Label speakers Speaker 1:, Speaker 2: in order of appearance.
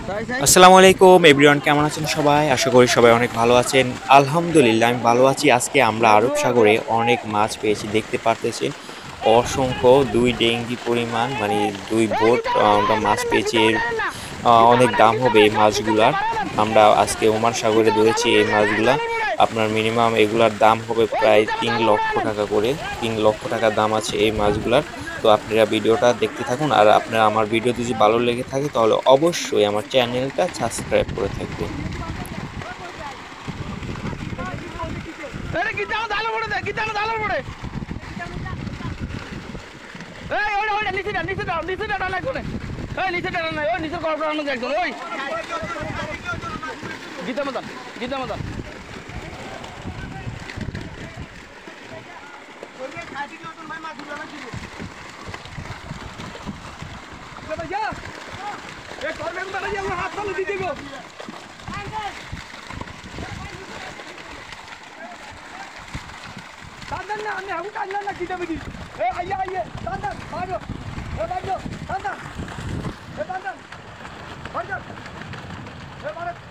Speaker 1: আসসালামু আলাইকুম এভরিওয়ান, কেমন আছেন সবাই? আশা করি সবাই অনেক ভালো আছেন। আলহামদুলিল্লাহ আমি ভালো আছি। আজকে আমরা আরব সাগরে অনেক মাছ পেয়েছি, দেখতে পারতেছেন অসংখ্য 2 ডেঙ্গি পরিমাণ, মানে 2 বোট আমরা মাছ পেয়েছি। এর অনেক দাম হবে এই মাছগুলার। আমরা আজকে ওমান সাগরে ধরেছি এই মাছগুলা। আপনার মিনিমাম এগুলার দাম হবে প্রায় 3 লক্ষ টাকা করে। 3 লক্ষ টাকা দাম আছে এই মাছগুলার। তো আপনারা ভিডিওটা দেখতে থাকুন, আর আপনারা আমার ভিডিও যদি ভালো লেগে থাকে তাহলে অবশ্যই আমার চ্যানেলটা সাবস্ক্রাইব করে থাকবেন।
Speaker 2: Tandan na, আমি হাগু কান্না না কিটা বিদি এ আইয়া আইয়া tandan ভাগো এ ভাগো tandan এ tandan ভাগো এ ভাগো